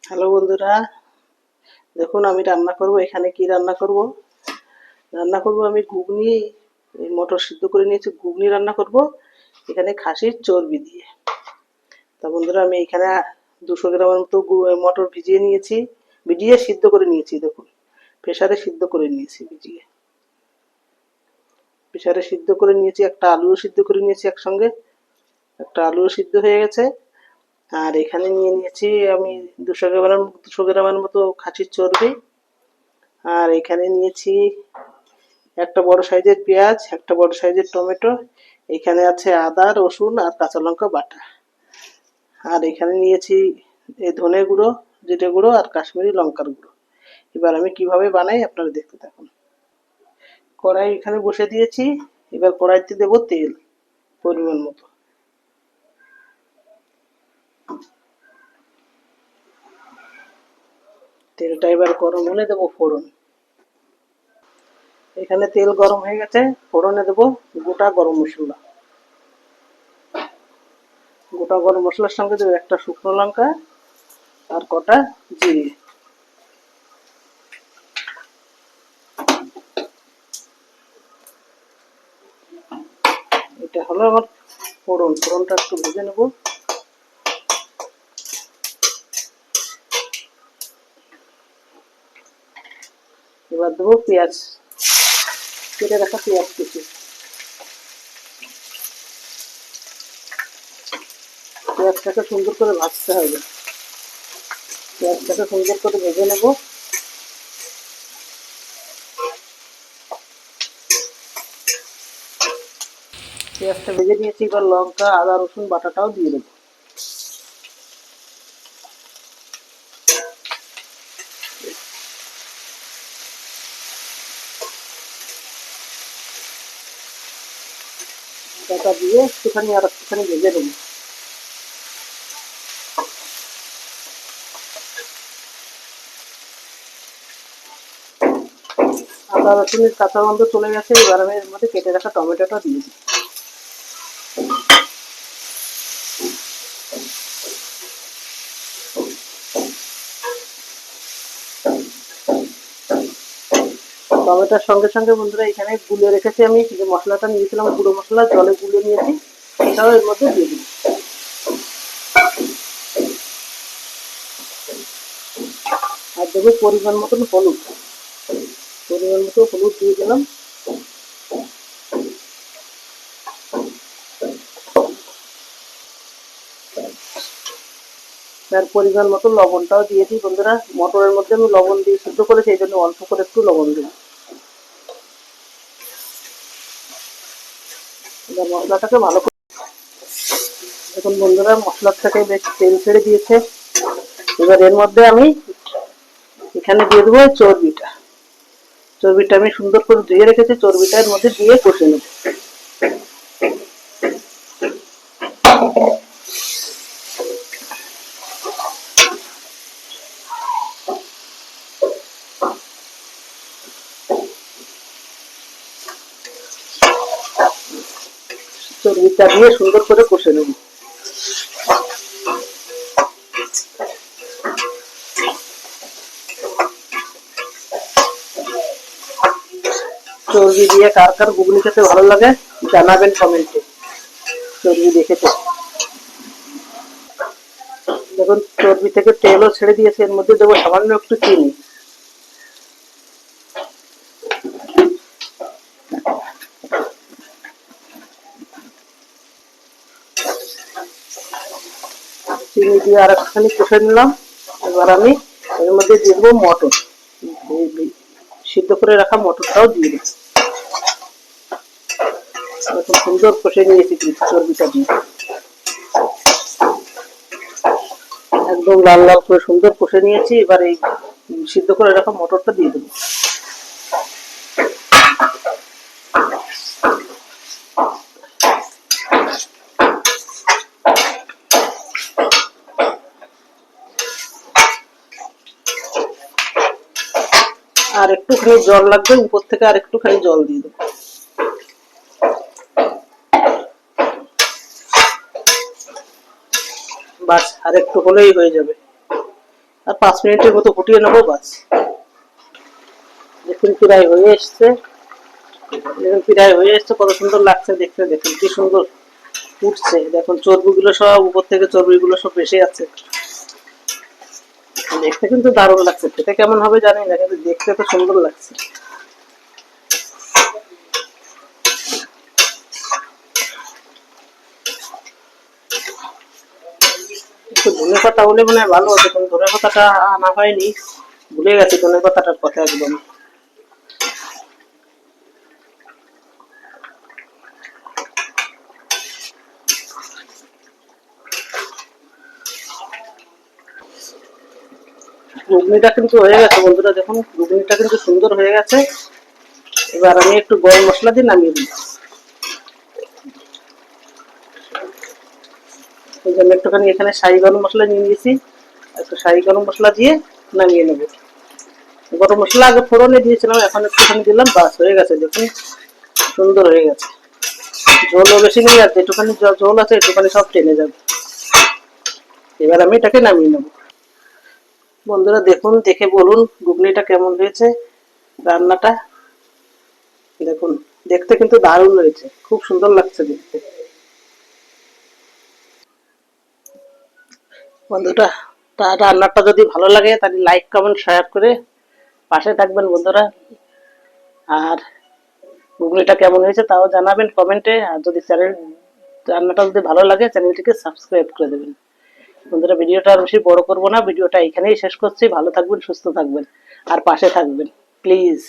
Hello বন্ধুরা, দেখুন আমি রান্না করব। এখানে কি রান্না করব? আমি ঘুগনি, মটর সিদ্ধ করে নিয়েছি, ঘুগনি রান্না করব এখানে খাসির চর্বি দিয়ে। তা বন্ধুরা, আমি এখানে 200 গ্রামের মতো মটর ভিজিয়ে সিদ্ধ করে নিয়েছি। দেখুন, প্রেসারে সিদ্ধ করে নিয়েছি, প্রেসারে সিদ্ধ করে নিয়েছি। একটা আলুও সিদ্ধ করে নিয়েছি একসঙ্গে, একটা আলুও সিদ্ধ হয়ে গেছে। আর এখানে নিয়ে নিয়েছি আমি 200 গ্রামের মতো খাসির চর্বি। আর এখানে নিয়েছি একটা বড় সাইজের পেঁয়াজ, একটা বড় সাইজের টমেটো, এখানে আছে আদা, রসুন আর কাঁচা লঙ্কা বাটা। আর এখানে নিয়েছি এই ধনে গুঁড়ো, জিরে গুঁড়ো আর কাশ্মীরি লঙ্কার গুঁড়ো। এবার আমি কিভাবে বানাই আপনারা দেখতে থাকুন। কড়াই এখানে বসে দিয়েছি। এবার কড়াইতে দেব তেল পরিমাণ মতো। তেলটা এবার গরম হলে দেবো ফোড়ন। এখানে তেল গরম হয়ে গেছে, ফোড়নে দেবো গোটা গরম মশলা। গোটা গরম মশলার সঙ্গে দেবো একটা শুকনো লঙ্কা আর কটা জিরে। এটা হলো আমার ফোড়নটা একটু ভেজে নেব। এবার দেবো পেঁয়াজ, কেটে রাখা পেঁয়াজ কুচি। পেঁয়াজটাকে সুন্দর করে ভাজতে হবে। পেঁয়াজটাকে সুন্দর করে ভেজে নেব। পেঁয়াজটা ভেজে নিয়েছি, এবার লঙ্কা, আদা, রসুন বাটাটাও দিয়ে দেবো। বাটা দিয়ে একটুখানি ভেজে নেব। আদা রসুনের কাঁচা গন্ধ চলে গেছে। এবার আমি এর মধ্যে কেটে রাখা টমেটোটা দিয়ে দিই। টমেটোর সঙ্গে সঙ্গে বন্ধুরা এখানে গুলে রেখেছি আমি যে মশলাটা নিয়েছিলাম, গুঁড়ো মশলা জলে গুলে নিয়েছি, এটাও এর মধ্যে দিয়ে দিই। আর দেবো পরিমাণ মতন হলুদ। পরিমাণ মতো হলুদ দিয়ে দিলাম। তার পরিমাণ মতো লবণটাও দিয়ে দিই বন্ধুরা। মটরের মধ্যে আমি লবণ দিয়ে সিদ্ধ করেছি, এই জন্য অল্প করে একটু লবণ দিই। এবার মশলাটাকে ভালো করে দেখুন বন্ধুরা, মশলার থেকে বেশ তেল ছেড়ে দিয়েছে। এবার এর মধ্যে আমি এখানে দিয়ে দেবো চর্বিটা আমি সুন্দর করে ধুয়ে রেখেছি, চর্বিটা এর মধ্যে দিয়ে কষে নেব। চর্বিটা দিয়ে সুন্দর করে কষে নেব। চর্বি দিয়ে কার কার ঘুগনি খেতে ভালো লাগে জানাবেন কমেন্টে। চর্বি দেখেছে দেখুন, চর্বি থেকে তেলও ছেড়ে দিয়েছে। এর মধ্যে দেবো সামান্য একটু চিনি। চিনি দিয়ে আর একটুখানি কষে নিলাম। এবার আমি এর মধ্যে দিয়ে দেবো মটর, সিদ্ধ করে রাখা মটরটাও দিয়ে দেবো। এখন সুন্দর কষে নিয়েছি চর্বিটা দিয়ে, একদম লাল লাল করে সুন্দর কষে নিয়েছি। এবার এই সিদ্ধ করে রাখা মটরটা দিয়ে দেবো। আর একটুখানি জল লাগবে, উপর থেকে আর একটুখানি জল দিয়ে দেবো। বাস আর একটু হলেই হয়ে যাবে। আর 5 মিনিটের মতো ফুটিয়ে নেবো, বাস। দেখুন প্রায় হয়ে এসছে, দেখুন প্রায় হয়ে এসছে, কত সুন্দর লাগছে দেখতে। দেখুন কি সুন্দর উঠছে, দেখুন চর্বিগুলো সব উপর থেকে, চর্বিগুলো সব ভেসে আছে। দেখতে কিন্তু দারুণ লাগছে, খেতে কেমন হবে জানি না, কিন্তু দেখতে তো সুন্দর লাগছে। একটু ধনে পাতা হলে মনে হয় ভালো হতো, কিন্তু ধনে পাতাটা আনা হয়নি, ভুলে গেছি ধনে পাতাটার কথা একদম। ঘুগনিটা কিন্তু হয়ে গেছে বন্ধুরা, দেখুন ঘুগনিটা কিন্তু সুন্দর হয়ে গেছে। এবার আমি একটু গরম মশলা দিয়ে নামিয়ে দিই। এই জন্য একটুখানি এখানে শাহি গরম মশলা নিয়ে নিয়েছি, একটু শাহি গরম মশলা দিয়ে নামিয়ে নেব। গরম মশলা আগে ফোড়নে দিয়েছিলাম, এখন একটুখানি দিলাম, বাস হয়ে গেছে। দেখুন সুন্দর হয়ে গেছে, ঝোলও বেশি নেই, আর যেটুখানি ঝোল আছে একটুখানি সব টেনে যাবে। এবার আমি এটাকে নামিয়ে নেব। বন্ধুরা দেখুন, দেখে বলুন ঘুগনিটা কেমন হয়েছে, রান্নাটা। দেখুন দেখতে কিন্তু দারুণ হয়েছে, খুব সুন্দর লাগছে দেখতে। বন্ধুরা রান্নাটা যদি ভালো লাগে তাহলে লাইক কমেন্ট শেয়ার করে পাশে থাকবেন বন্ধুরা। আর ঘুগনিটা কেমন হয়েছে তাও জানাবেন কমেন্টে। আর যদি রান্নাটা যদি ভালো লাগে চ্যানেলটিকে সাবস্ক্রাইব করে দেবেন। বন্ধুরা ভিডিওটা আর বেশি বড় করবো না, ভিডিওটা এখানেই শেষ করছি। ভালো থাকবেন, সুস্থ থাকবেন, আর পাশে থাকবেন প্লিজ।